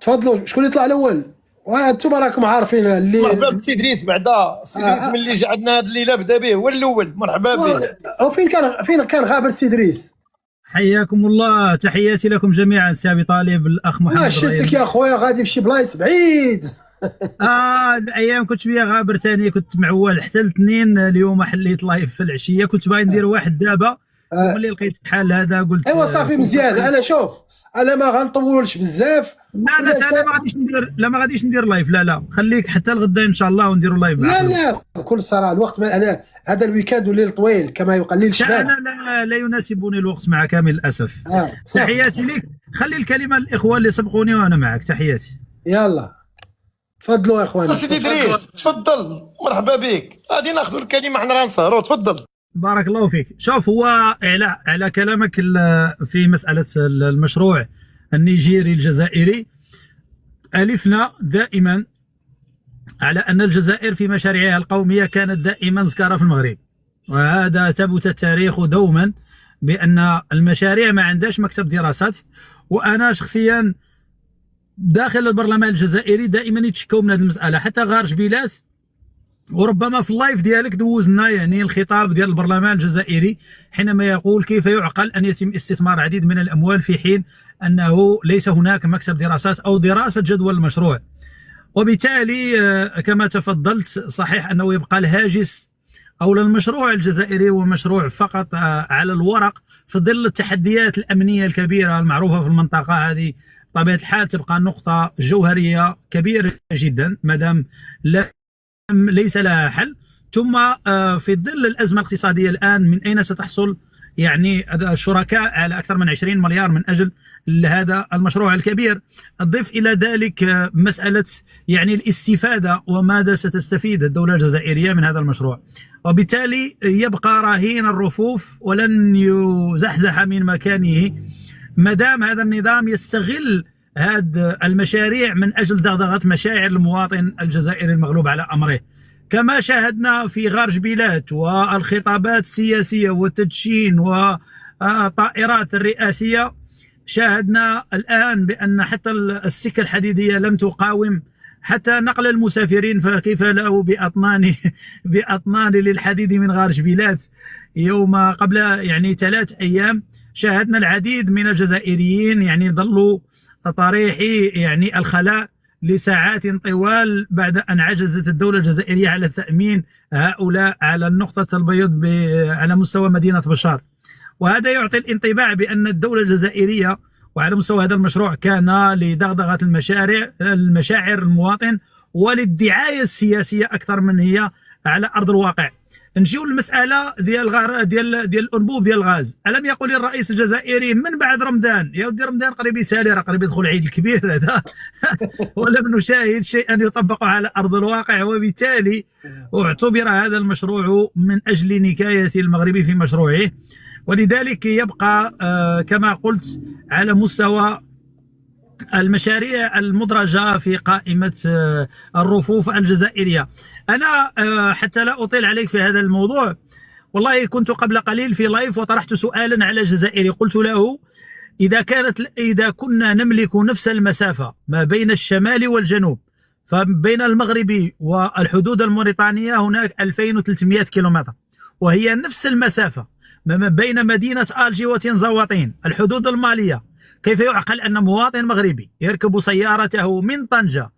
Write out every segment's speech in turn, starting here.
تفضلوا شكون اللي طلع الاول؟ وانتم راكم عارفين اللي مرحبا بالسي ادريس. بعدا السي ادريس ملي جا عندنا هاد الليله بدا به هو الاول. مرحبا به. فين كان غابر السي ادريس؟ حياكم الله، تحياتي لكم جميعا. سي ابي طالب، الاخ محمد شفتك يا خويا غادي في شي بلايص بعيد. الايام كنت شويه غابر ثاني، كنت معول حتى الاثنين. اليوم حليت لايف في العشيه، كنت باغي ندير واحد دابا وملي لقيت بحال هذا قلت ايوا صافي مزيان. انا شوف انا ما غنطولش بزاف. لا انا ما غاديش ندير، لا ما غاديش ندير لايف، لا خليك حتى الغدا ان شاء الله ونديروا لايف. لا بكل صراحه الوقت ما انا هذا الويكاند والليل طويل كما يقال لي الشباب. انا لا يناسبني الوقت مع كامل الاسف. تحياتي لك. خلي الكلمه للاخوان اللي سبقوني وانا معك. تحياتي. يلا تفضلوا يا اخواني. سيدي ادريس تفضل. مرحبا بك. غادي ناخذوا الكلمه حنا غنسهروا. تفضل. بارك الله فيك. شوف، هو على كلامك في مساله المشروع النيجيري الجزائري، ألفنا دائما على أن الجزائر في مشاريعها القومية كانت دائما ذكرى في المغرب، وهذا ثبت التاريخ دوما بأن المشاريع ما عندهاش مكتب دراسات. وأنا شخصيا داخل البرلمان الجزائري دائما يتشكوا من هذه المسألة، حتى غار جبيلات. وربما في اللايف ديالك دوزنا يعني الخطاب ديال البرلمان الجزائري حينما يقول كيف يعقل أن يتم استثمار العديد من الأموال في حين أنه ليس هناك مكتب دراسات أو دراسة جدوى المشروع. وبالتالي كما تفضلت صحيح أنه يبقى الهاجس أو المشروع الجزائري هو مشروع فقط على الورق في ظل التحديات الأمنية الكبيرة المعروفة في المنطقة هذه. بطبيعة الحال تبقى نقطة جوهرية كبيرة جدا مادام ليس لها حل. ثم في ظل الأزمة الاقتصادية الآن من أين ستحصل يعني الشركاء على أكثر من 20 مليار من أجل هذا المشروع الكبير؟ أضيف إلى ذلك مسألة يعني الاستفادة وماذا ستستفيد الدولة الجزائرية من هذا المشروع. وبالتالي يبقى رهين الرفوف ولن يزحزح من مكانه مادام هذا النظام يستغل هذه المشاريع من أجل دغدغة مشاعر المواطن الجزائري المغلوب على أمره، كما شاهدنا في غار جبيلات والخطابات السياسية والتدشين وطائرات الرئاسية. شاهدنا الآن بأن حتى السكة الحديدية لم تقاوم حتى نقل المسافرين، فكيف له بأطنان للحديد من غار جبيلات. يوم قبل يعني 3 أيام شاهدنا العديد من الجزائريين يعني ظلوا طريحي يعني الخلاء لساعات طوال بعد أن عجزت الدولة الجزائرية على تأمين هؤلاء على النقطة البيض على مستوى مدينة بشار. وهذا يعطي الانطباع بأن الدولة الجزائرية وعلى مستوى هذا المشروع كان لدغدغة المشاعر المواطن وللدعاية السياسية أكثر من هي على أرض الواقع. نجيو للمسألة ديال الأنبوب ديال الغاز. ألم يقل الرئيس الجزائري من بعد رمضان؟ يا ودي رمضان قريب يسالي، راه قريب يدخل العيد الكبير هذا ولم نشاهد شيئا يطبق على أرض الواقع. وبالتالي اعتبر هذا المشروع من أجل نكاية المغرب في مشروعه، ولذلك يبقى كما قلت على مستوى المشاريع المدرجة في قائمة الرفوف الجزائرية. أنا حتى لا أطيل عليك في هذا الموضوع، والله كنت قبل قليل في لايف وطرحت سؤالا على الجزائري، قلت له إذا كنا نملك نفس المسافة ما بين الشمال والجنوب، فبين المغرب والحدود الموريتانية هناك 2300 كيلومتر، وهي نفس المسافة ما بين مدينة آلجي وتنزواطين الحدود المالية. كيف يعقل أن مواطن مغربي يركب سيارته من طنجة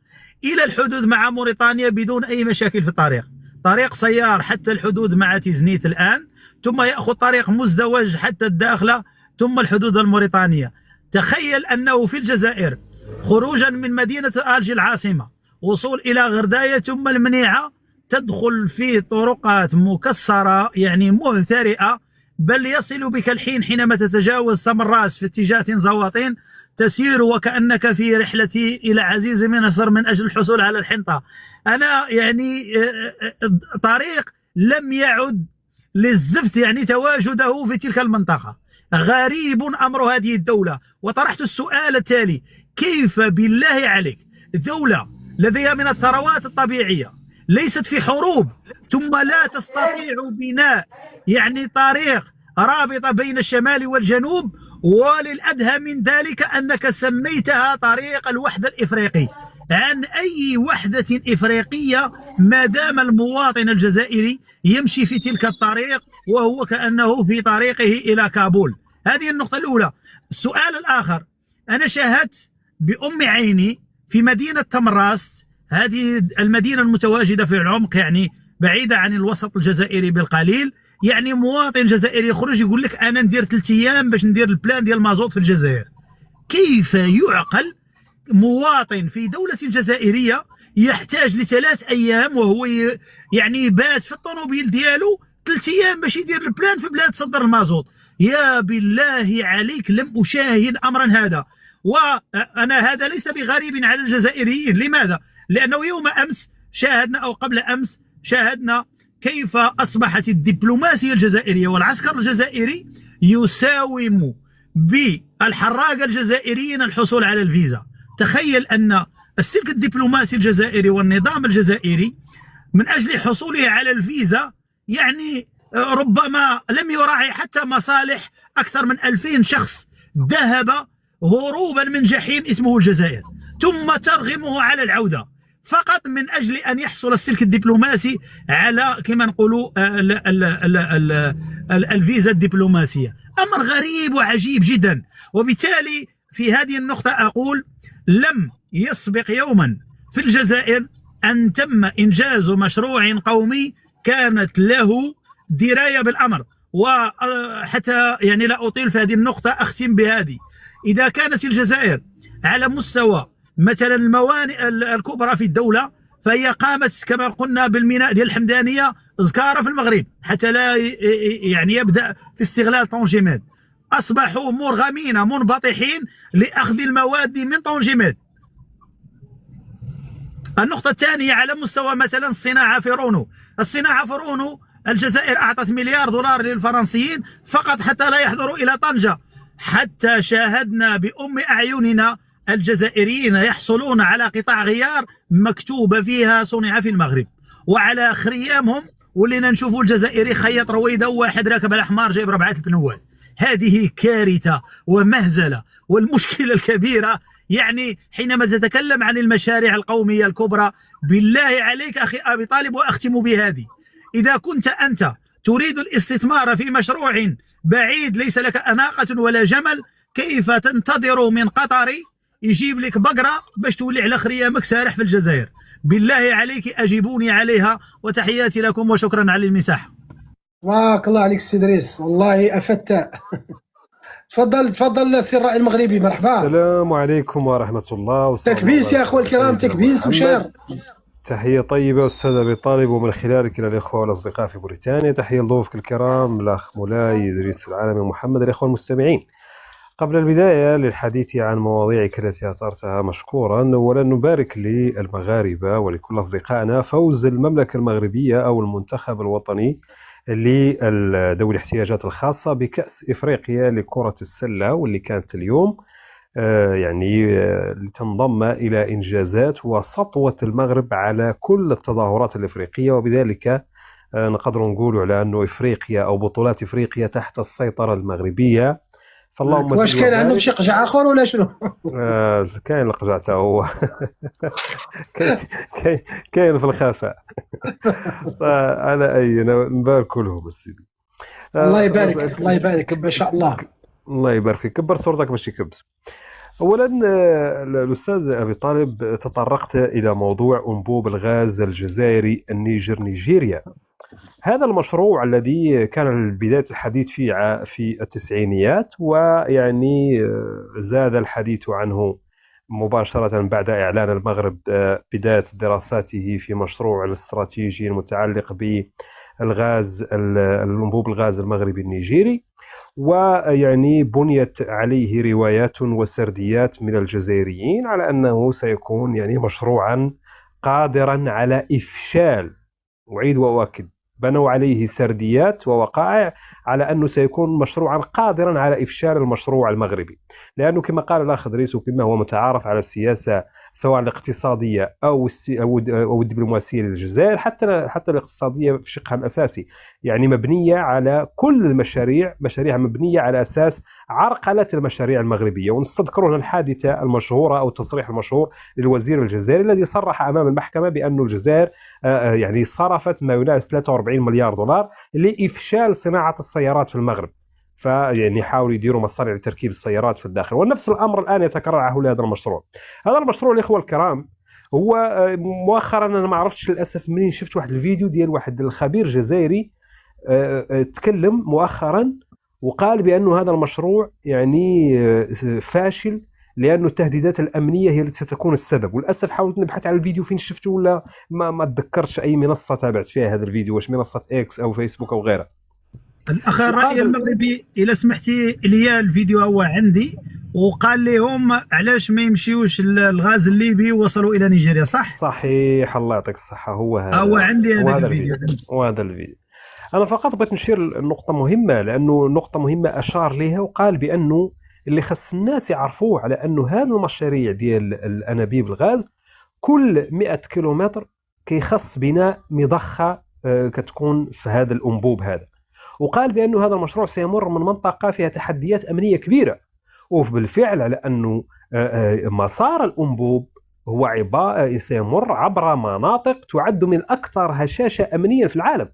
إلى الحدود مع موريتانيا بدون أي مشاكل في الطريق، طريق سيار حتى الحدود مع تيزنيت الآن، ثم يأخذ طريق مزدوج حتى الداخلة ثم الحدود الموريتانية. تخيل أنه في الجزائر خروجا من مدينة آلجي العاصمة وصول إلى غرداية ثم المنيعة تدخل في طرقات مكسرة يعني مهترئة، بل يصل بك الحين حينما تتجاوز سمراس في اتجاه تنزواطين تسير وكأنك في رحلتي إلى عزيز مصر من أجل الحصول على الحنطة. أنا يعني طريق لم يعد للزفت يعني تواجده في تلك المنطقة. غريب أمر هذه الدولة. وطرحت السؤال التالي: كيف بالله عليك دولة لديها من الثروات الطبيعية ليست في حروب ثم لا تستطيع بناء يعني طريق رابطة بين الشمال والجنوب، وللأدهى من ذلك أنك سميتها طريق الوحدة الإفريقي عن أي وحدة إفريقية ما دام المواطن الجزائري يمشي في تلك الطريق وهو كأنه في طريقه إلى كابول. هذه النقطة الأولى. السؤال الآخر، أنا شاهدت بأم عيني في مدينة تمراست، هذه المدينة المتواجدة في العمق يعني بعيدة عن الوسط الجزائري بالقليل، يعني مواطن جزائري يخرج يقول لك أنا ندير 3 أيام باش ندير البلان ديال المازوت في الجزائر. كيف يعقل مواطن في دولة جزائرية يحتاج ل3 أيام وهو يعني يبات في الطوموبيل ديالو 3 أيام باش يدير البلان في بلاد تصدر المازوت؟ يا بالله عليك لم أشاهد أمرا هذا. وأنا هذا ليس بغريب على الجزائريين. لماذا؟ لأنه يوم أمس شاهدنا أو قبل أمس شاهدنا كيف أصبحت الدبلوماسية الجزائرية والعسكر الجزائري يساوم بالحراقة الجزائريين الحصول على الفيزا. تخيل أن السلك الدبلوماسي الجزائري والنظام الجزائري من أجل حصوله على الفيزا يعني ربما لم يراعي حتى مصالح أكثر من 2000 شخص ذهب هروبا من جحيم اسمه الجزائر، ثم ترغمه على العودة فقط من أجل أن يحصل السلك الدبلوماسي على كما نقولوا الفيزا الدبلوماسية. أمر غريب وعجيب جدا. وبالتالي في هذه النقطة أقول لم يسبق يوما في الجزائر أن تم إنجاز مشروع قومي كانت له دراية بالأمر. وحتى يعني لا أطيل في هذه النقطة أختم بهذه، إذا كانت الجزائر على مستوى مثلا الموانئ الكبرى في الدولة فهي قامت كما قلنا بالميناء ديال الحمدانية زكارة في المغرب حتى لا يعني يبدأ في استغلال طنجماد. أصبحوا مرغمين منبطحين لأخذ المواد من طنجماد. النقطة الثانية على مستوى مثلا الصناعة في رونو. الصناعة في رونو الجزائر أعطت $1 مليار للفرنسيين فقط حتى لا يحضروا إلى طنجة، حتى شاهدنا بأم أعيننا الجزائريين يحصلون على قطع غيار مكتوبة فيها صنع في المغرب، وعلى آخر أيامهم ولينا نشوفوا الجزائري خيط رويدة وواحد راكب الأحمر جايب 4 البنوات. هذه كارثة ومهزلة. والمشكلة الكبيرة يعني حينما تتكلم عن المشاريع القومية الكبرى، بالله عليك أخي أبي طالب وأختم بهذه، إذا كنت أنت تريد الاستثمار في مشروع بعيد ليس لك أناقة ولا جمل، كيف تنتظر من قطري يجيب لك بقرة باش تولي على خريامك سارح في الجزائر؟ بالله عليك أجيبوني عليها. وتحياتي لكم وشكرا على المساحة. بارك الله عليك سي إدريس، والله أفتى. تفضل سي الرائي المغربي، مرحبا. السلام عليكم ورحمة الله. تكبيس يا أخوة الكرام، تكبيس وشير. تحية طيبة أستاذ أبي طالب ومن خلالك إلى الإخوة والأصدقاء في بريطانيا. تحية لضيوفك الكرام الأخ مولاي إدريس العالمي ومحمد. الإخوة المستمعين، قبل البداية للحديث عن مواضيعك التي أثرتها مشكورا، أولا نبارك للمغاربة ولكل أصدقائنا فوز المملكة المغربية أو المنتخب الوطني لذوي الاحتياجات الخاصة بكأس إفريقيا لكرة السلة، واللي كانت اليوم يعني لتنضم إلى إنجازات وسطوة المغرب على كل التظاهرات الإفريقية. وبذلك نقدر نقول على أنه إفريقيا أو بطولات إفريقيا تحت السيطرة المغربية. فاللهم واش كاين عندهم شي قجع آخر ولا شنو؟ كاين القجع تا هو كاين في الخفاء. على أي نبارك لهم السيدي. الله يبارك، الله يبارك ما شاء الله. الله يبارك فيك. كبر صورتك باش يكبس. اولا الاستاذ ابي طالب تطرقت الى موضوع انبوب الغاز الجزائري نيجيريا. هذا المشروع الذي كان بداية الحديث فيه في التسعينيات، ويعني زاد الحديث عنه مباشرة بعد إعلان المغرب بداية دراساته في مشروع الاستراتيجي المتعلق بالغاز الأنبوب الغاز المغربي النيجيري. ويعني بنيت عليه روايات وسرديات من الجزائريين على أنه سيكون يعني مشروعا قادرا على إفشال، أعيد وأؤكد، بنوا عليه سرديات ووقائع على أنه سيكون مشروعا قادرا على إفشال المشروع المغربي، لأنه كما قال الأخ إدريس وكما هو متعارف على السياسة سواء الاقتصادية أو الدبلوماسية للجزائر، حتى الاقتصادية في شقها الأساسي يعني مبنية على كل مشاريع مبنية على أساس عرقلة المشاريع المغربية. ونستذكر هنا الحادثة المشهورة أو التصريح المشهور للوزير الجزائري الذي صرح أمام المحكمة بأن الجزائر يعني صرفت ما يناهز 43 مليار دولار لإفشال صناعة السيارات في المغرب، فيعني يحاولوا يديروا مصانع لتركيب السيارات في الداخل. ونفس الأمر الآن يتكرر حول هذا المشروع. هذا المشروع الإخوة الكرام هو مؤخرا أنا ما عرفتش للأسف منين شفت واحد الفيديو ديال واحد الخبير جزائري تكلم مؤخرا وقال بأنه هذا المشروع يعني فاشل لأنه التهديدات الأمنية هي التي ستكون السبب. وللأسف حاولت نبحث على الفيديو فين شفته ولا ما تذكرش أي منصة تابعت فيها هذا الفيديو، واش منصة إكس أو فيسبوك أو غيرها. الأخ الرأي المغربي إلا سمحتي لي الفيديو هو عندي، وقال لهم علاش ما يمشيوش الغاز الليبي ووصلوا إلى نيجيريا، صح؟ صحيح، الله يعطيك الصحة. هو عندي هذا الفيديو. وهذا الفيديو أنا فقط بغيت نشير النقطة مهمة، لأنه نقطة مهمة أشار لها وقال بأنه اللي خص الناس يعرفوه على أنه هذه المشاريع ديال الأنابيب الغاز كل 100 كيلومتر كيخص بناء مضخة كتكون في هذا الأنبوب هذا. وقال بأنه هذا المشروع سيمر من منطقة فيها تحديات أمنية كبيرة، وبالفعل على أنه مسار الأنبوب هو سيمر عبر مناطق تعد من أكثر هشاشة أمنيا في العالم،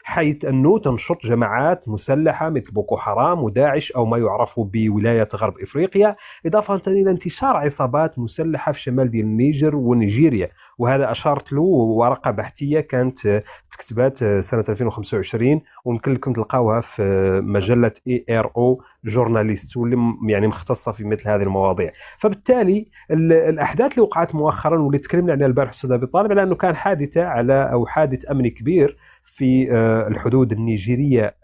حيث أنه تنشط جماعات مسلحة مثل بوكو حرام وداعش أو ما يعرف بولاية غرب إفريقيا، إضافة إلى انتشار عصابات مسلحة في شمال ديال النيجر ونيجيريا. وهذا أشارت له ورقة بحثية كانت تكتبات سنة 2025 ويمكن لكم تلقاوها في مجلة ARO جورناليست واللي يعني مختصة في مثل هذه المواضيع. فبالتالي الأحداث اللي وقعت مؤخرا واللي تكلمنا عنها البارح أستاذ أبي طالب على أنه كان حادث أمني كبير في الحدود النيجيرية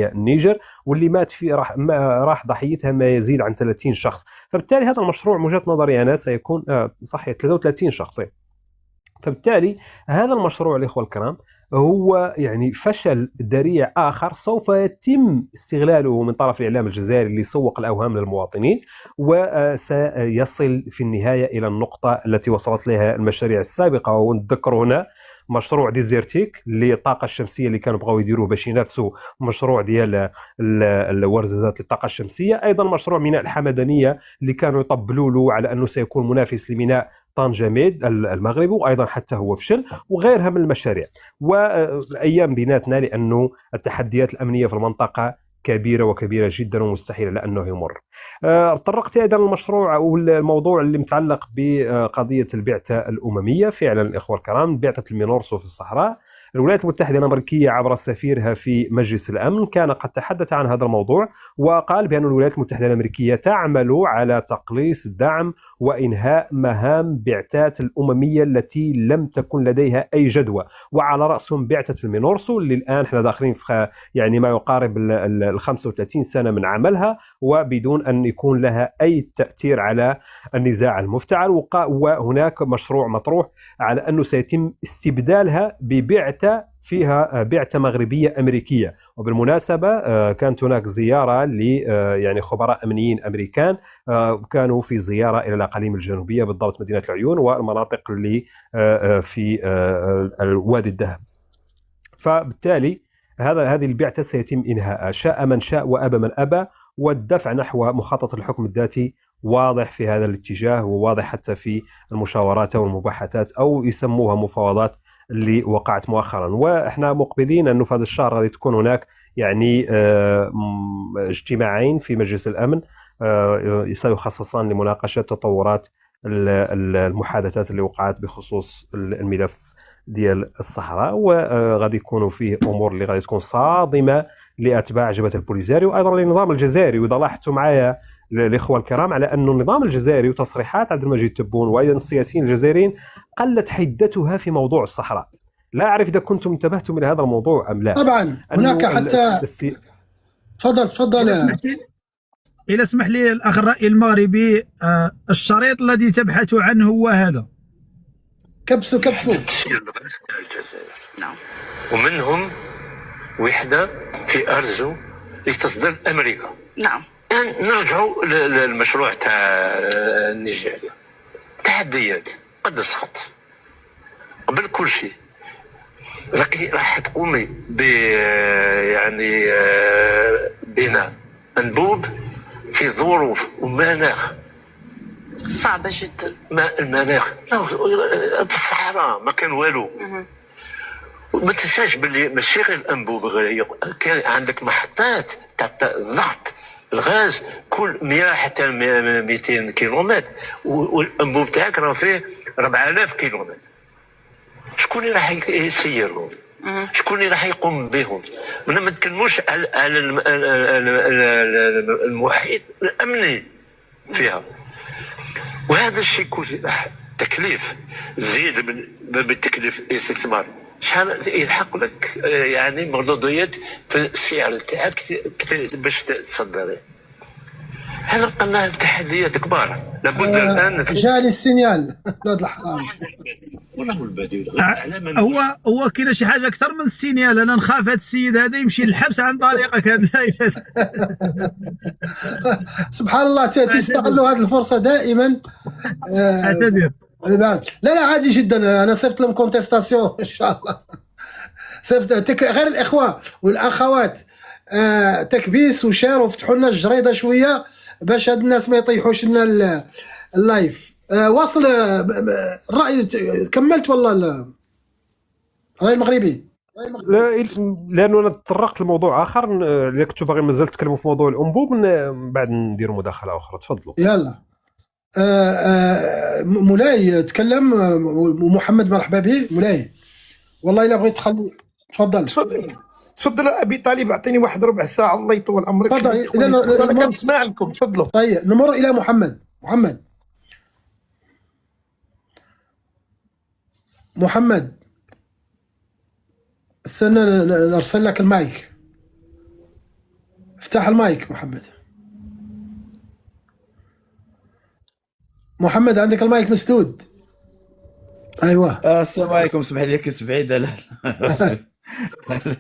النيجر، واللي مات فيه راح ضحيتها ما يزيد عن 30 شخص. فبالتالي هذا المشروع من وجهة نظري أنا سيكون صحيح 33 شخص. فبالتالي هذا المشروع الإخوة الكرام هو يعني فشل ذريع آخر سوف يتم استغلاله من طرف الإعلام الجزائري ليسوق الأوهام للمواطنين، وسيصل في النهاية إلى النقطة التي وصلت لها المشاريع السابقة. ونذكر هنا مشروع ديزيرتيك للطاقة الشمسية اللي كانوا بغاو يديروه باش ينافسوا مشروع ديال الورزازات للطاقة الشمسية، أيضا مشروع ميناء الحمدانية اللي كانوا يطبلوا له على أنه سيكون منافس لميناء طنجميد المغربي وأيضا حتى هو فشل، وغيرها من المشاريع. والأيام بيناتنا لأنه التحديات الأمنية في المنطقة كبيرة جدا ومستحيلة لأنه يمر. طرقت أيضا المشروع أو الموضوع اللي متعلق بقضية البعثة الأممية. فعلا الإخوة الكرام بعثة المينورسو في الصحراء، الولايات المتحدة الأمريكية عبر سفيرها في مجلس الأمن كان قد تحدث عن هذا الموضوع وقال بأن الولايات المتحدة الأمريكية تعمل على تقليص الدعم وإنهاء مهام بعثات الأممية التي لم تكن لديها أي جدوى، وعلى رأسهم بعثة المينورسو اللي الآن احنا داخلين في يعني ما يقارب ال 35 سنة من عملها وبدون أن يكون لها أي تأثير على النزاع المفتعل. وهناك مشروع مطروح على أنه سيتم استبدالها ببعثة فيها بعثة مغربية أمريكية. وبالمناسبة كانت هناك زيارة ل يعني خبراء أمنيين أمريكان كانوا في زيارة إلى الأقاليم الجنوبية بالضبط مدينة العيون والمناطق اللي في الوادي الذهب. فبالتالي هذه البعثة سيتم إنهاء شاء من شاء وأبى من أبى، والدفع نحو مخطط الحكم الذاتي واضح في هذا الاتجاه وواضح حتى في المشاورات والمباحثات أو يسموها مفاوضات اللي وقعت مؤخرا. وإحنا مقبلين أنه في هذا الشهر غادي تكون هناك يعني اجتماعين في مجلس الأمن سيخصصان لمناقشة تطورات المحادثات اللي وقعت بخصوص الملف ديال الصحراء، وغادي يكونوا فيه امور اللي غادي تكون صادمه لاتباع جبهه البوليزاريو وايضا للنظام الجزائري. واذا لاحظتوا معايا الاخوه الكرام على انه النظام الجزائري وتصريحات عبد المجيد تبون وايضا السياسيين الجزائريين قلت حدتها في موضوع الصحراء. لا اعرف اذا كنتم انتبهتم الى هذا الموضوع ام لا. طبعا هناك حتى تفضل إذا اسمح لي الأخ الرأي المغربي، الشريط الذي تبحث عنه هو هذا. كبسوا تسير الغاز إلى الجزائر. نعم. ومنهم وحدة في أرزو لتصدر أمريكا. نعم. يعني نرجعوا للمشروع تاع نيجيريا. تحديات قد سقط قبل كل شيء. راح تقومي ب يعني بناء أنبوب في ظروف ومناخ صعبة جدا. المناخ في الصحراء ما كان والو. ما تنساش باللي ماشي غير الانبوب، كان عندك محطات تاع ضغط الغاز كل 100 حتى 200 كيلومتر، والانبوب تاعك راه فيه 4000 كيلومتر. شكون اللي راح يسيرهم؟ شكون اللي راح يقوم بهم؟ ما نتكلموش على المحيط الامني فيها. وهذا الشيء كله راح تكليف زيد من التكليف الاستثمار. شحال يلحق لك يعني مردوديات في السعر تاعك باش تصدري. هذا قلنا تحديات كبار لابد الان. جاني السينيال ولاد الحرام. هو كاين شي حاجه اكثر من السينيال. انا نخاف هذا السيد هذا يمشي للحبس عن طريقك هذا. سبحان الله تستغلوا هذه الفرصه دائما. اعتذر. لا عادي جدا. انا صيفط لهم كونتستاسيون ان شاء الله. صيفط غير الاخوه والاخوات تكبيس وشير وفتحوا لنا الجريده شويه باش هاد الناس ما يطيحوش لنا اللايف. واصل الراي. كملت والله الراي المغربي. لانه انا تطرقت لموضوع اخر. الا كنتوا باغي مازال تكلموا في موضوع الانبوب من بعد نديروا مداخله اخرى. تفضلوا. يلا. مولاي تكلم. محمد مرحبا به مولاي. والله الا بغيت تخلي. تفضل ابي طالب. اعطيني واحد ربع ساعه الله يطول عمرك. تفضل. انا كنسمع لكم. تفضلوا. طيب نمر الى محمد استنى نرسل لك المايك. افتح المايك محمد عندك المايك مسدود. ايوه. السلام عليكم. اسمح لي كسبعيد. لا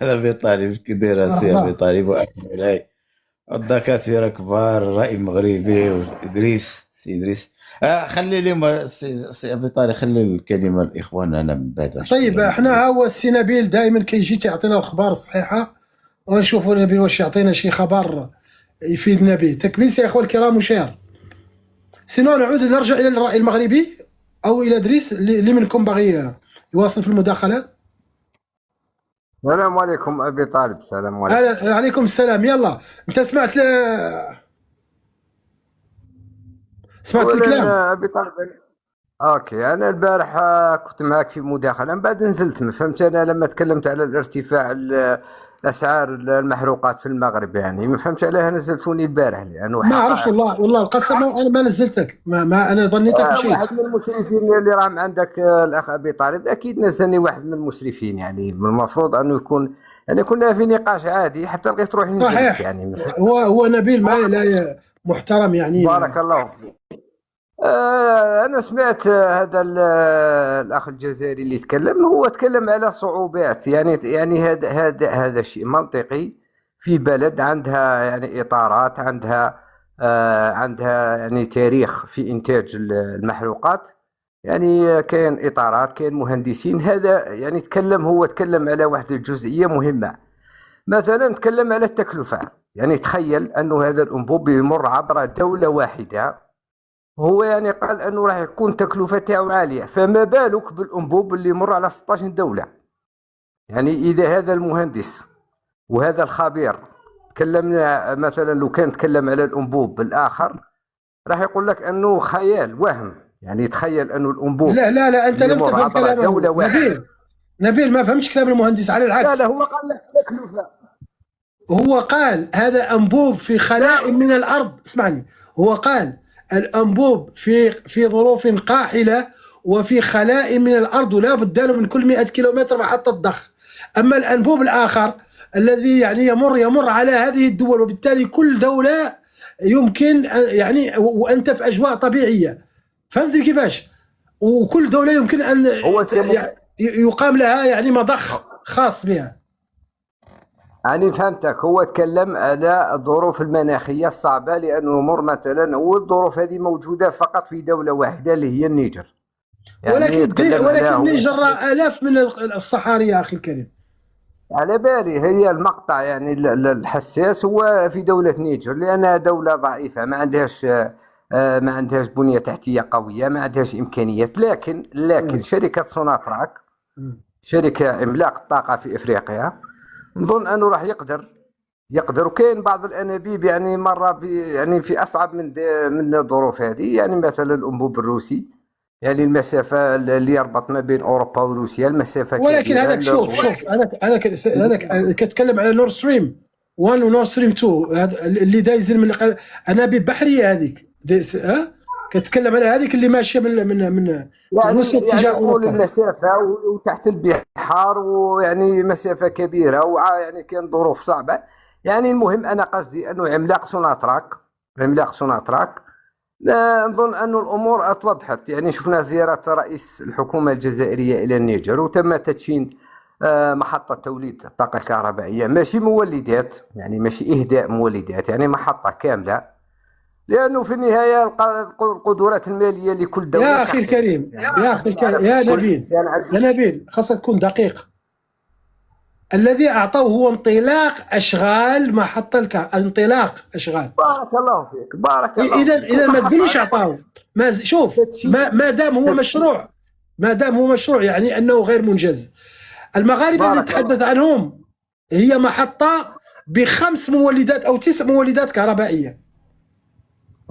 ابي طالب كدير سي ابي طالب واهلاي الدكاتره كبار الرأي المغربي وادريس سي ادريس. خلي لي سي ابي طالب خلي الكلمه الاخوان انا من بعد. طيب احنا هو السي نبيل دائما كيجي تعطينا الاخبار الصحيحه ونشوفوا نبيل واش يعطينا شي خبر يفيدنا به. تكميل يا اخوان الكرام وشير. سينو نرجع الى الرأي المغربي او الى ادريس اللي منكم باغي يواصل في المداخله. السلام عليكم ابي طالب. السلام عليكم. عليكم السلام. يلا انت سمعت الكلام ابي طالب. اوكي انا البارح كنت معك في مداخله من بعد نزلت. ما فهمت انا لما تكلمت على الارتفاع الاسعار المحروقات في المغرب يعني ما فهمتش عليها نزلتوني البارح لانه ما عرفت والله القسم انا ما نزلتك. ما انا ظنيتك شيء. واحد من المسرفين اللي راه عندك الاخ ابي طالب اكيد نزلني واحد من المسرفين يعني المفروض انه يكون يعني كنا في نقاش عادي حتى لقيت روحي نزلت يعني. هو نبيل ما لا محترم يعني. بارك الله فيك. أنا سمعت هذا الأخ الجزائري اللي تكلم. هو تكلم على صعوبات يعني هذا شيء منطقي في بلد عندها يعني إطارات عندها يعني تاريخ في إنتاج المحروقات يعني كاين إطارات كاين مهندسين. هذا يعني هو تكلم على واحد الجزئية مهمة. مثلا تكلم على التكلفة. يعني تخيل أنه هذا الأنبوب يمر عبر دولة واحدة. هو يعني قال انه راح يكون تكلفته عاليه فما بالك بالانبوب اللي يمر على 16 دوله. يعني اذا هذا المهندس وهذا الخبير تكلمنا مثلا لو كان تكلم على الانبوب الاخر راح يقول لك انه خيال وهم. يعني تخيل انه الانبوب لا انت لم تفهم كلام نبيل ما فهمش كلام المهندس على العكس. لا هو قال لك تكلفه. هو قال هذا انبوب في خلاء من الارض. اسمعني. هو قال الأنبوب في ظروف قاحلة وفي خلاء من الأرض ولا بد له من كل 100 كيلومتر محطة ضخ. أما الأنبوب الآخر الذي يعني يمر على هذه الدول وبالتالي كل دولة يمكن يعني وأنت في أجواء طبيعية. فهمت كيفاش؟ وكل دوله يمكن ان هو يقام لها يعني مضخ خاص بها. يعني فهمتك، هو تكلم على الظروف المناخيه الصعبه، لانه مر مثلا والظروف هذه موجوده فقط في دوله واحده اللي هي النيجر. يعني ولكن النيجر الاف من الصحاري يا اخي الكريم. على بالي هي المقطع يعني الحساس هو في دولة نيجر، لأنها دولة ضعيفة ما عندهاش بنية تحتية قوية، ما عندهاش إمكانيات. لكن شركة سوناتراك شركة عملاق الطاقة في إفريقيا، نظن أنه راح يقدر. وكاين بعض الأنابيب يعني مرة يعني في أصعب من الظروف هذه، يعني مثلا الأنبوب الروسي، يعني المسافة اللي يربط ما بين أوروبا وروسيا المسافة كبيرة. ولكن هذاك شوف أنا كتكلم على نور ستريم 1 ونور ستريم 2 اللي دايزين من أنابيب بحرية هذيك كتكلم على هذيك اللي ماشية من روسيا اتجاه أوروبا. المسافة وتحت البحار، ويعني مسافة كبيرة، ويعني كان ظروف صعبة. يعني المهم أنا قصدي أنه عملاق سوناتراك لا نظن أن الأمور اتوضحت. يعني شفنا زيارة رئيس الحكومة الجزائرية إلى النيجر، وتم تدشين محطة توليد الطاقة الكهربائية، ماشي مولدات، يعني ماشي إهداء مولدات، يعني محطة كاملة، لأنه في النهاية القدرات المالية لكل دولة. يا أخي الكريم يا نبيل خاصك تكون دقيق. الذي أعطوه هو انطلاق أشغال محطة انطلاق أشغال. بارك الله فيك، بارك الله. إذا ما تقوليش أعطوه، شوف ما دام هو مشروع يعني أنه غير منجز. المغاربة اللي نتحدث عنهم هي محطة ب5 مولدات أو 9 مولدات كهربائية.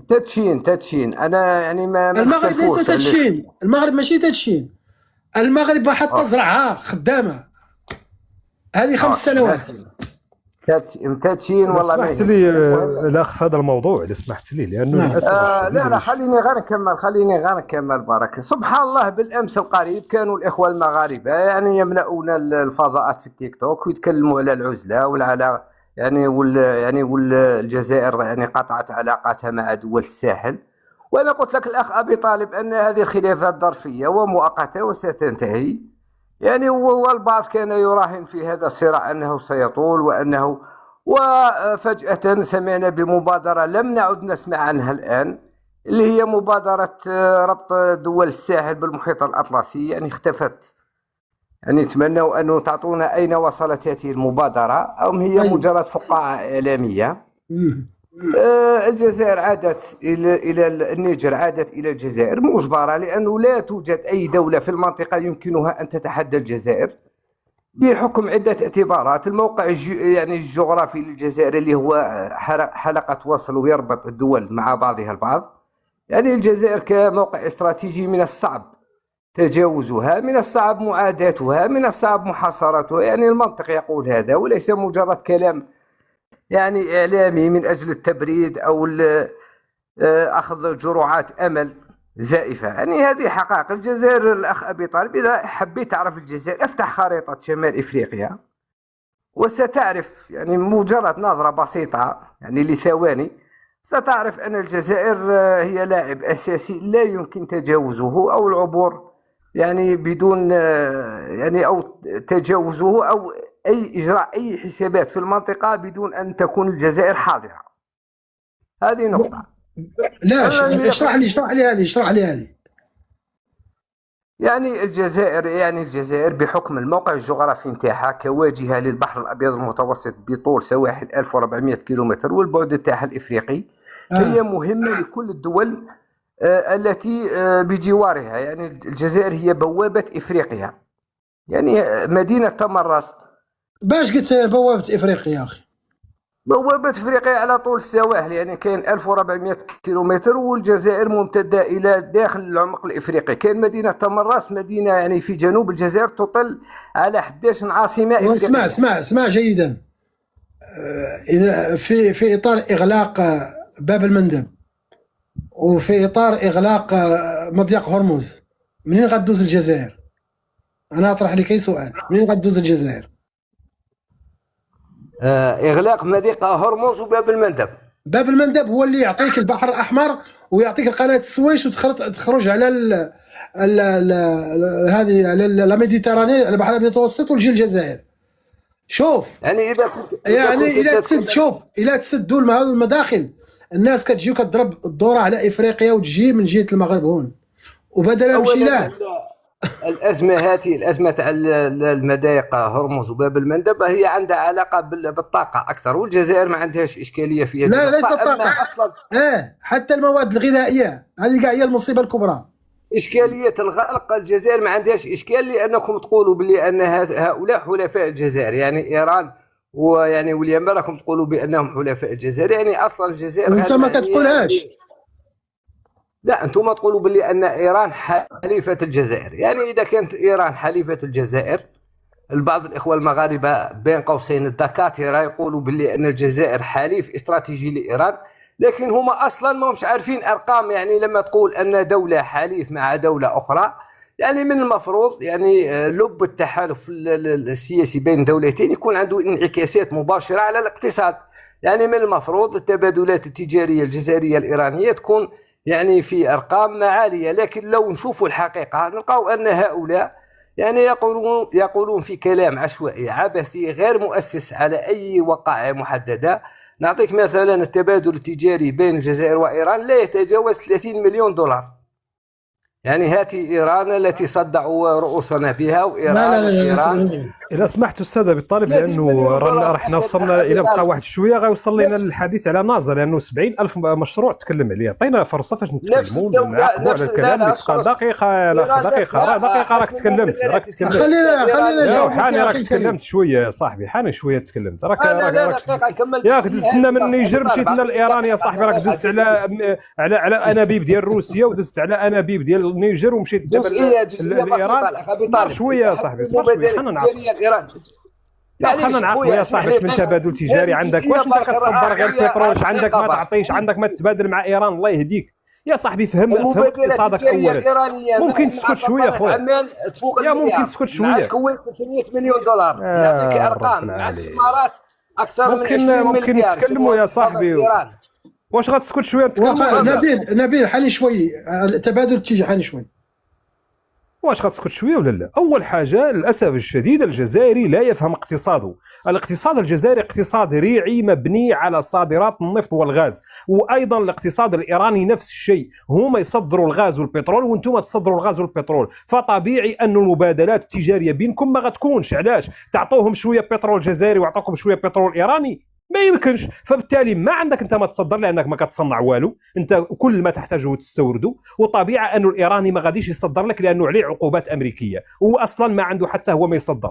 تدشين أنا يعني ما المغرب ليس تدشين، المغرب ماشي تدشين، المغرب محطة زرعها خدامة هذه 5 سنوات. تدشين والله. سمحت لي الاخ في هذا الموضوع اذا سمحت لي، لانه للاسف لا خليني غير نكمل بارك. سبحان الله، بالامس القريب كانوا الاخوه المغاربه يعني يملؤون الفضاءات في التيك توك ويتكلموا على العزله وعلى والجزائر يعني قطعت علاقاتها مع دول الساحل. وانا قلت لك الاخ ابي طالب ان هذه الخلافات ظرفيه ومؤقته وستنتهي. يعني والبعض كان يراهن في هذا الصراع أنه سيطول وفجأة سمعنا بمبادرة لم نعد نسمع عنها الآن، اللي هي مبادرة ربط دول الساحل بالمحيط الأطلسي. يعني اختفت. يعني نتمنى أن تعطونا أين وصلت هذه المبادرة، أم هي مجرد فقاعة إعلامية. الجزائر عادت إلى النيجر، عادت إلى الجزائر مجبرة، لأنه لا توجد أي دولة في المنطقة يمكنها أن تتحدى الجزائر بحكم عدة اعتبارات. الموقع يعني الجغرافي للجزائر اللي هو حلقة وصل ويربط الدول مع بعضها البعض. يعني الجزائر كموقع استراتيجي من الصعب تجاوزها، من الصعب معاداتها، من الصعب محاصرتها. يعني المنطق يقول هذا، وليس مجرد كلام يعني إعلامي من أجل التبريد أو أخذ جرعات أمل زائفة. يعني هذه حقائق الجزائر. الأخ أبي طالب إذا حبيت تعرف الجزائر افتح خريطة شمال إفريقيا وستعرف، يعني مجرد نظرة بسيطة يعني لثواني ستعرف أن الجزائر هي لاعب أساسي لا يمكن تجاوزه أو العبور يعني بدون يعني أو تجاوزه أو إجراء أي حسابات في المنطقة بدون أن تكون الجزائر حاضرة. هذه نقطة. لا اشرح لي هذه. يعني الجزائر بحكم الموقع الجغرافي نتاعها كواجهة للبحر الأبيض المتوسط بطول سواحل 1400 كيلومتر والبعد تاعها الإفريقي، هي مهمة لكل الدول التي بجوارها. يعني الجزائر هي بوابة إفريقيا. يعني مدينة تمرست. باش قلت بوابة إفريقيا يا أخي؟ بوابة إفريقيا على طول السواحل، يعني كاين 1400 كيلومتر والجزائر ممتدة إلى داخل العمق الإفريقي. كاين مدينة تمرست، مدينة يعني في جنوب الجزائر تطل على 11 عاصمة إفريقية. اسمع جيدا. إذا في إطار إغلاق باب المندب وفي إطار إغلاق مضيق هرمز، منين غدوز الجزائر؟ أنا أطرح لك أي سؤال، منين غدوز الجزائر؟ إغلاق مضيق هرمز وباب المندب. باب المندب هو اللي يعطيك البحر الأحمر ويعطيك قناه السويس وتخرج على هذه على لا ميديتراني، البحر المتوسط وتجي الجزائر. شوف يعني اذا كنت الى تسد، شوف الى تسدوا هذه المداخل، الناس كتجي وكتضرب الدوره على افريقيا وتجي من جهه المغرب هون، وبدل مشي لا. الازمه تاع المضايق هرمز وباب المندب هي عندها علاقه بالطاقه اكثر، والجزائر ما عندهاش اشكاليه في لا ليس الطاقه اصلا. حتى المواد الغذائيه هذه كاع هي المصيبه الكبرى. إشكالية الغلق الجزائر ما عندهاش إشكال، لأنكم تقولوا بلي أن هؤلاء حلفاء الجزائر، يعني إيران ويعني واليمن راكم تقولوا بأنهم حلفاء الجزائر، يعني أصلا الجزائر وأنت ما كتقولهاش. لا أنتم تقولوا بلي أن إيران حليفة الجزائر، يعني إذا كانت إيران حليفة الجزائر، البعض الإخوة المغاربة بين قوسين الدكاترة يقولوا بلي أن الجزائر حليف استراتيجي لإيران، لكن هما اصلا ما همش عارفين ارقام. يعني لما تقول ان دوله حليف مع دوله اخرى، يعني من المفروض يعني لب التحالف السياسي بين دولتين يكون عنده انعكاسات مباشره على الاقتصاد. يعني من المفروض التبادلات التجاريه الجزائريه الايرانيه تكون يعني في ارقام عاليه، لكن لو نشوفوا الحقيقه نلقاو ان هؤلاء يعني يقولون في كلام عشوائي عبثي غير مؤسس على اي وقائع محدده. نعطيك مثلا التبادل التجاري بين الجزائر وإيران لا يتجاوز 30 مليون دولار. يعني هاتي إيران التي صدعوا رؤوسنا بها، وإيران لا. إذا سمحت أستاذ أبي طالب، لأنه رانا وصلنا إلى بقى واحد شوية غيوصل لنا الحديث على نازا، لأنه 70,000 مشروع تكلم عليه. عطينا فرصة فاش نتكلموا نعقبوا على الكلام اللي تقال. دقيقة راك تكلمت. خلينا حاني راك تكلمت شوية صاحبي، حاني شوية تكلمت. راك ياك دزت لنا من النيجر مشيت لنا لإيران يا صاحبي، راك دزت على أنابيب ديال روسيا ودزت على أنابيب ديال النيجر ومشيت لإيران. صبر شوية يا صاحبي، صبر شوية، خلينا نعقلوا يا صاحبي. من تبادل تجاري عندك؟ واش انت كتصدر غير البترول؟ عندك ما تعطيش، عندك ما تتبادل مع ايران؟ الله يهديك يا صاحبي، فهم اقتصادك اولا. ممكن تسكت شويه خويا، يا ممكن تسكت شويه. الكويت 300 مليون دولار، نعطيك ارقام. مع الامارات اكثر من 20 ممكن نتكلموا يا صاحبي. واش غتسكت شويه نتكلموا؟ نبيل حاني شوي، التبادل تيجي حاني شوي. واش غتسكت شويه ولا لا؟ اول حاجه للاسف الشديد الجزائري لا يفهم اقتصاده. الاقتصاد الجزائري اقتصاد ريعي مبني على صادرات النفط والغاز، وايضا الاقتصاد الايراني نفس الشيء، هما يصدروا الغاز والبترول وانتم تصدروا الغاز والبترول، فطبيعي ان المبادلات التجاريه بينكم ما غتكونش. علاش؟ تعطوهم شويه بترول جزائري ويعطوكم شويه بترول ايراني؟ ما يمكنش. فبالتالي ما عندك انت ما تصدر، لانك ما كتصنع والو، انت كل ما تحتاجه تستورده، وطبيعه انه الايراني ما غاديش يصدر لك لانه عليه عقوبات امريكيه، وهو اصلا ما عنده حتى هو ما يصدر.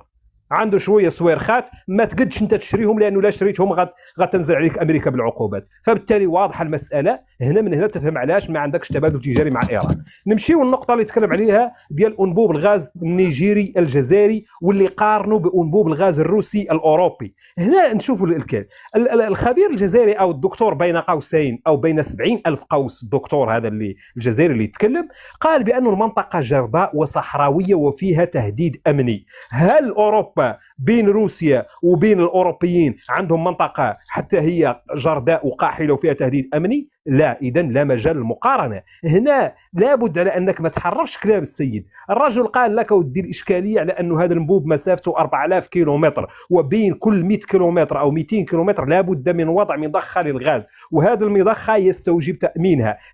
عنده شويه سويرخات ما تقدش انت تشريهم، لانه لا شريتهم غتنزل عليك امريكا بالعقوبات. فبالتالي واضحه المساله هنا، من هنا تفهم علاش ما عندكش تبادل تجاري مع ايران. نمشيو للنقطه اللي تكلم عليها ديال انبوب الغاز النيجيري الجزائري، واللي قارنوا بانبوب الغاز الروسي الاوروبي. هنا نشوفوا الكلام. الخبير الجزائري او الدكتور بين قوسين او بين 70,000 قوس، الدكتور هذا اللي الجزائري اللي يتكلم، قال بأن المنطقه جرداء وصحراويه وفيها تهديد امني. هل اوروبا بين روسيا وبين الأوروبيين عندهم منطقة حتى هي جرداء وقاحلة وفيها تهديد أمني؟ لا. إذا لا مجال للمقارنة. هنا لابد على أنك ما تحرفش كلام السيد. الرجل قال لك ودي الإشكالية على أنه هذا الانبوب مسافته 4000 كيلومتر، وبين كل 100 كيلومتر أو 200 كيلومتر لابد من وضع مضخة للغاز، وهذا المضخة يستوجب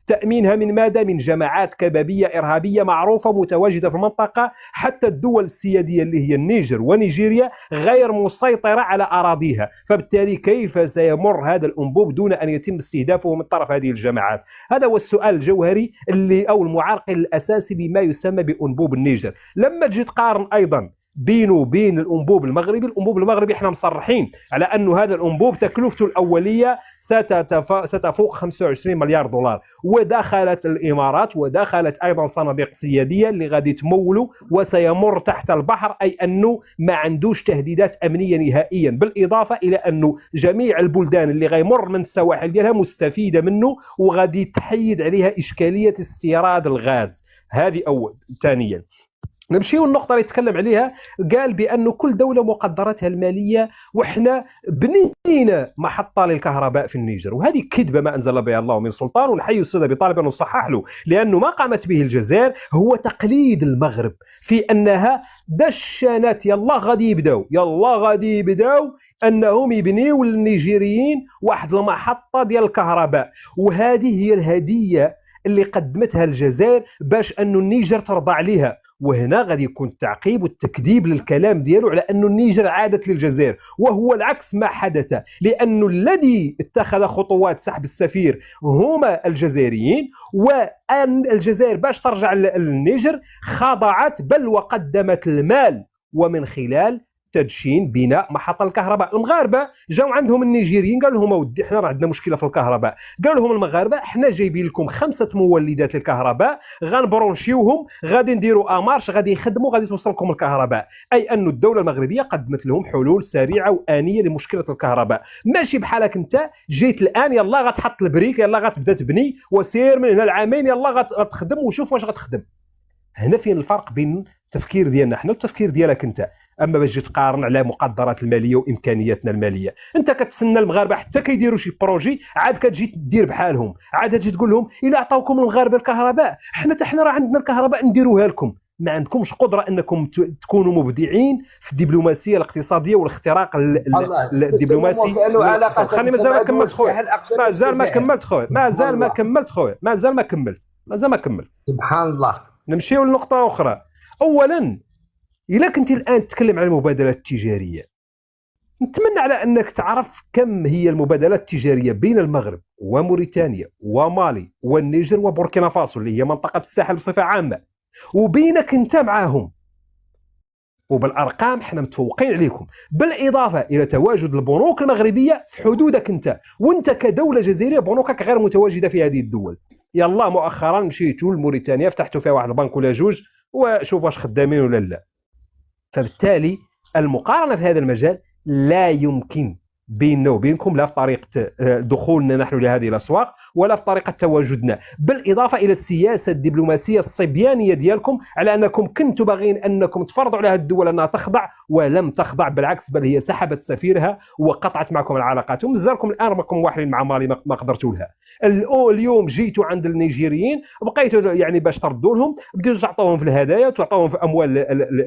تأمينها من ماذا؟ من جماعات كبابية إرهابية معروفة متواجدة في المنطقة. حتى الدول السيادية اللي هي النيجر ونيجيريا غير مسيطرة على أراضيها، فبالتالي كيف سيمر هذا الأنبوب دون أن يتم استهدافه من طرف هذه الجماعات؟ هذا هو السؤال الجوهري اللي أو المعرقل الأساسي لما يسمى بأنبوب النيجر. لما تجي تقارن أيضا بينه وبين الأنبوب المغربي احنا مصرحين على أنه هذا الأنبوب تكلفته الأولية ستفوق 25 مليار دولار، ودخلت الإمارات ودخلت أيضا صناديق سيادية اللي غادي تموله وسيمر تحت البحر، أي أنه ما عندوش تهديدات أمنية نهائيا، بالإضافة إلى أنه جميع البلدان اللي غيمر من السواحل ديالها مستفيدة منه وغادي تحيد عليها إشكالية استيراد الغاز. هذه أول. ثانيا نمشيو النقطة اللي تكلم عليها، قال بأن كل دولة مقدراتها المالية، وإحنا بنينا محطة للكهرباء في النيجر، وهذه كذبة ما أنزل بها الله من سلطان، ونحيي السادة بطالب أن نصحح له، لأنه ما قامت به الجزائر هو تقليد المغرب في أنها دشنت يلا غادي يبداو أنهم يبنيوا للنيجيريين واحد المحطة ديال الكهرباء، وهذه هي الهدية اللي قدمتها الجزائر باش أن النيجر ترضى عليها. وهنا غادي يكون التعقيب والتكذيب للكلام ديالو على أن النيجر عادت للجزائر، وهو العكس ما حدث، لأن الذي اتخذ خطوات سحب السفير هما الجزائريين، وأن الجزائر باش ترجع للنيجر خضعت بل وقدمت المال، ومن خلال تدشين بناء محطة الكهرباء. المغاربة جاو عندهم النيجيريين قالوا لهم اودي حنا راه عندنا مشكلة في الكهرباء، قالوا لهم المغاربة حنا جايبين لكم 5 مولدات للكهرباء غنبرونشيوهم، غادي نديروا امارش، غادي يخدموا، غادي توصل لكم الكهرباء. اي ان الدولة المغربية قدمت لهم حلول سريعة وآنية لمشكلة الكهرباء، ماشي بحالك انت جيت الان يلا غتحط البريك، يلا غتبدا تبني وسير من هنا العامين يلا غتخدم وشوف واش غتخدم. هنا فين الفرق بين التفكير ديالنا حنا والتفكير ديالك انت. اما باش تجي تقارن على مقدرات الماليه وامكانياتنا الماليه، انت كتسنى المغاربه حتى كيديروا شي بروجي عاد كتجي تدير بحالهم، عاد تجي تقول لهم الا عطاوكم المغاربه الكهرباء حنا راه عندنا الكهرباء نديروها لكم. ما عندكمش قدره انكم تكونوا مبدعين في الدبلوماسيه الاقتصاديه والاختراق الدبلوماسي. خليني مازال ما كملت خويا، مازال ما كملت. سبحان الله. نمشيو لنقطه اخرى. اولا إلا كنت الآن تتكلم عن المبادلات التجارية، نتمنى على أنك تعرف كم هي المبادلات التجارية بين المغرب وموريتانيا ومالي والنيجر وبوركينا فاسو اللي هي منطقة الساحل بصفة عامة، وبينك أنت معهم، وبالأرقام احنا متفوقين عليكم، بالإضافة إلى تواجد البنوك المغربية في حدودك أنت، وأنت كدولة جزائرية بنوكك غير متواجدة في هذه الدول. يلا مؤخرا مشيتوا لموريتانيا فتحتوا فيها واحد البنك ولا جوج وشوف واش خدامين ولا لا. فبالتالي المقارنة في هذا المجال لا يمكن بيننا وبينكم، لا في طريقة دخولنا نحن لهذه الأسواق ولا في طريقة تواجدنا، بالإضافة إلى السياسة الدبلوماسية الصبيانية ديالكم على أنكم كنتوا باغين أنكم تفرضوا على هذه الدول أنها تخضع، ولم تخضع، بالعكس بل هي سحبت سفيرها وقطعت معكم العلاقات، ومزالكم الآن راكم واحدين مع مالي ما قدرتوا لها. اليوم جيتوا عند النيجيريين بقيتوا يعني باش تردوا لهم، بديتوا تعطوهم في الهدايا، تعطوهم في أموال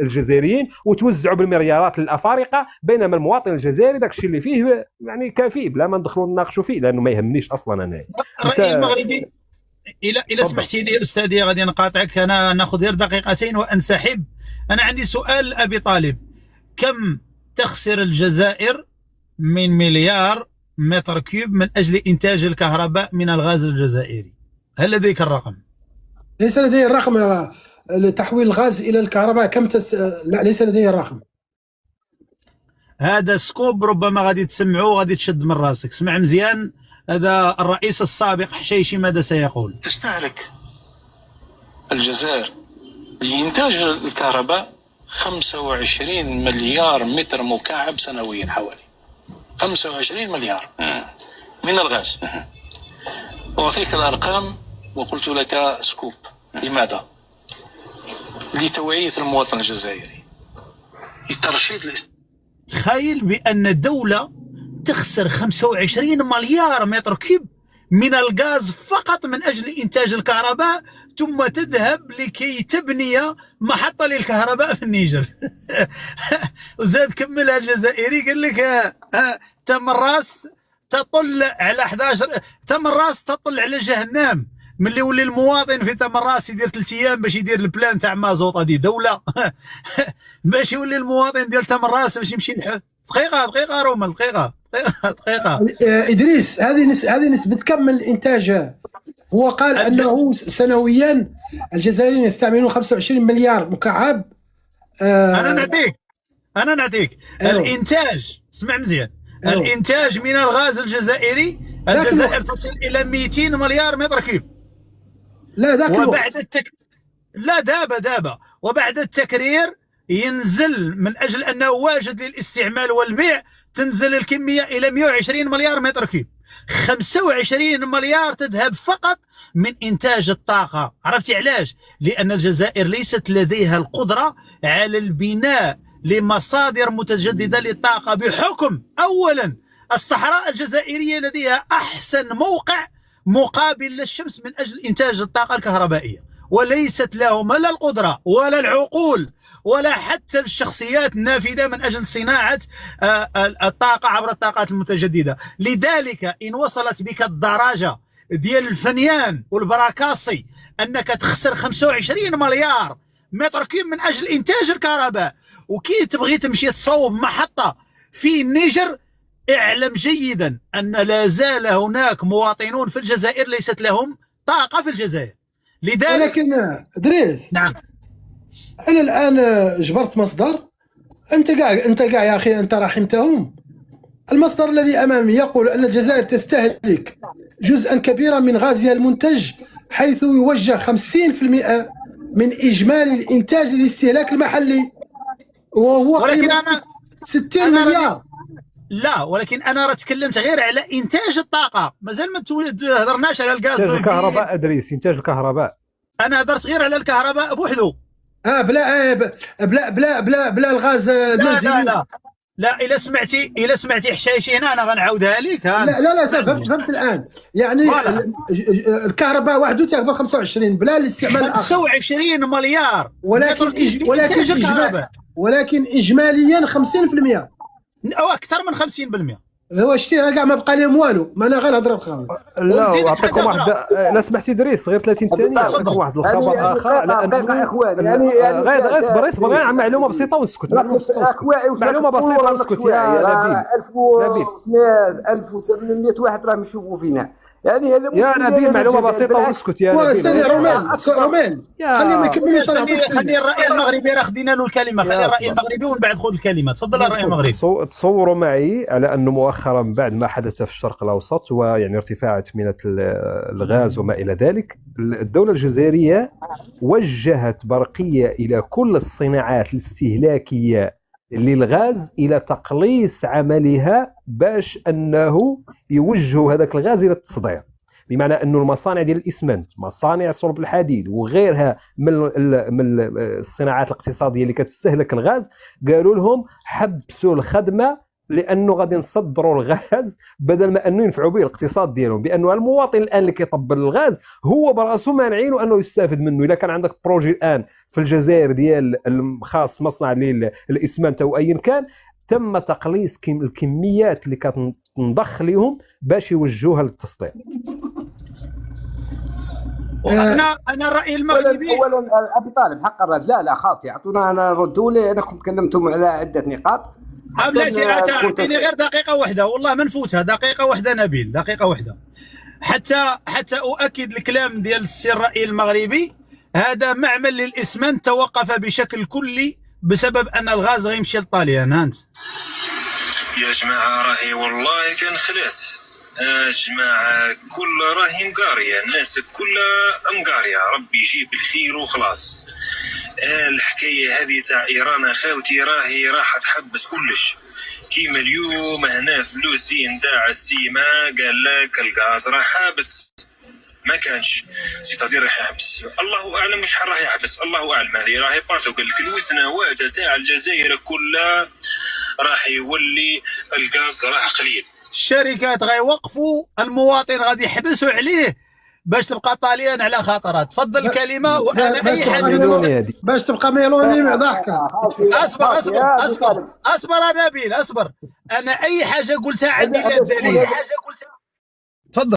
الجزائريين وتوزعوا بالمليارات للأفارقة، بينما المواطن الجزائري داك الشيء اللي فيه يعني كافي بلا ما ندخلوا نناقشوا فيه لانه ما يهمنيش اصلا. انا الراي المغربي الى سمحتي لي استاذي غادي نقاطعك، انا ناخذ غير دقيقتين وانسحب. انا عندي سؤال ابي طالب، كم تخسر الجزائر من مليار متر كيوب من اجل انتاج الكهرباء من الغاز الجزائري؟ هل لديك الرقم؟ ليس لدي الرقم لتحويل الغاز الى الكهرباء. لا ليس لدي الرقم. هذا سكوب ربما غادي تسمعوه غادي تشد من راسك. اسمع مزيان، هذا الرئيس السابق حشيشي ماذا سيقول. تستهلك الجزائر لإنتاج الكهرباء 25 مليار متر مكعب سنويا، حوالي 25 مليار من الغاز. أعطيك الأرقام وقلت لك سكوب. لماذا؟ لتوعية المواطن الجزائري، لترشيد تخيل بأن دولة تخسر 25 مليار متر كيوب من الغاز فقط من أجل إنتاج الكهرباء، ثم تذهب لكي تبني محطة للكهرباء في النيجر. وزاد كملها الجزائري قال لك تمراس تطل على 11 تمراس تطل على جهنم. ملي يولي المواطن في تمراس يدير 3 ايام باش يدير البلان تاع مازوط، هذه دوله. باش يولي المواطن ديال تمراس باش يمشي دقيقه روما دقيقه. ادريس، هذه نسبه كم من الانتاج؟ هو قال انه سنويا الجزائريين يستعملون 25 مليار مكعب. انا نعطيك الانتاج. اسمع مزيان، الانتاج من الغاز الجزائري، الجزائر تصل الى 200 مليار متر كيوب. لا ذاك وبعد لا دابا وبعد التكرير ينزل من اجل انه واجد للاستعمال والبيع، تنزل الكميه الى 120 مليار متر كيوب. 25 مليار تذهب فقط من إنتاج الطاقة. عرفتي علاش؟ لأن الجزائر ليست لديها القدرة على البناء لمصادر متجددة للطاقة، بحكم أولا الصحراء الجزائرية لديها أحسن موقع مقابل للشمس من أجل إنتاج الطاقة الكهربائية، وليست لهم لا القدرة ولا العقول ولا حتى الشخصيات النافذة من أجل صناعة الطاقة عبر الطاقات المتجددة. لذلك إن وصلت بك الدرجة ديال الفنيان والبراكاصي أنك تخسر 25 مليار متر كيب من أجل إنتاج الكهرباء، وكي تبغي تمشي تصوب محطة في النيجر، اعلم جيدا أن لا زال هناك مواطنون في الجزائر ليست لهم طاقة في الجزائر. لذلك ولكن دريس، نعم، انا الان جبرت مصدر، انت كاع يا اخي انت رحمتهم. المصدر الذي امامي يقول ان الجزائر تستهلك جزءا كبيرا من غازها المنتج، حيث يوجه 50% من اجمالي الانتاج للاستهلاك المحلي، وهو ولكن قيمة أنا 60 مليار. لا، ولكن انا راه تكلمت غير على انتاج الطاقه، مازال ما هضرناش على الغاز. انتاج الكهرباء ادريس، انتاج الكهرباء. انا هضرت غير على الكهرباء بوحدو. بلا الغاز المنزلي. لا الا سمعتي حشايشي هنا انا غنعاودها لك. لا فهمت الان. يعني الكهرباء وحده تقبل 25 بلا الاستعمال 25 مليار، ولكن اجماليا 50% او اكثر من 50%. هو شتي كاع ما بقى لهم والو، ما انا غير نهضر بخاوي. لا نعطيكم واحد، لا سمحتي دريس غير 30 ثانيه، نعطيكم واحد الخبر اخر على انه غير اصبر غير معلومه بسيطه ونسكت. معلومه بسيطه ونسكت يا نبيل. 1800 واحد راهم يشوفوا فينا، يعني هذا يا نبيل معلومه بسيطه ونسكت يا نبيل. رومان خليهم يكملوا. خلي الراي المغربي، راه خدينا له الكلمه، خلي الراي المغربي ومن بعد خذ الكلمه. تفضل الراي المغربي. تصوروا معي على انه مؤخرا بعد ما حدث في الشرق الاوسط ويعني ارتفاع اثمنه الغاز وما الى ذلك، الدوله الجزائريه وجهت برقيه الى كل الصناعات الاستهلاكيه للغاز الى تقليص عملها باش انه يوجهوا هذاك الغاز الى التصدير، بمعنى انه المصانع ديال الاسمنت، مصانع صلب الحديد وغيرها من الصناعات الاقتصاديه اللي كتستهلك الغاز، قالوا لهم حبسوا الخدمه لانه غادي نصدروا الغاز بدل ما انه ينفعوا به الاقتصاد ديالهم، بانه المواطن الان اللي كيطبل الغاز هو براسو مانعينه انه يستافد منه. الا كان عندك بروجي الان في الجزائر ديال خاص مصنع للاسمنت او ايا كان، تم تقليص الكميات اللي كتنضخ لهم باش يوجهوها للتصدير. انا الراي المغربي اولا ابي طالب حق الرد. لا خاطئ، اعطونا انا ردوا لي. انا كنت كلمتم على عده نقاط. بلاتي اعطيني غير دقيقه واحده، والله ما نفوتها دقيقه واحده نبيل، دقيقه واحده حتى اؤكد الكلام ديال السي الرأي المغربي. هذا معمل للاسمنت توقف بشكل كلي بسبب ان الغاز غيمشي لطاليان. هانت يا جماعه راهي والله كان خلات جماعه كل راهي مقاريه، الناس كلها مقاريه، ربي يجيب الخير وخلاص. الحكايه هذه تاع ايران اخوتي راهي راح تحبس كلش. كيما اليوم هنا في لوزين تاع السيما قال لك الغاز راح حابس، ما كانش سيتادير راح يحبس، الله اعلم مش راح يحبس، الله اعلم. هذه راهي بارتو قال لك الوزنوات تاع الجزائر كلها راح يولي الغاز راح قليل. الشركات غيوقفوا، المواطن غادي يحبسوا عليه باش تبقى طاليان على خاطرها. تفضل الكلمه. وانا اي حاجه باش تبقى ميلوني ضحكه. اصبر يا نبيل اصبر. انا اي حاجه قلتها عندي لها دليل. تفضل.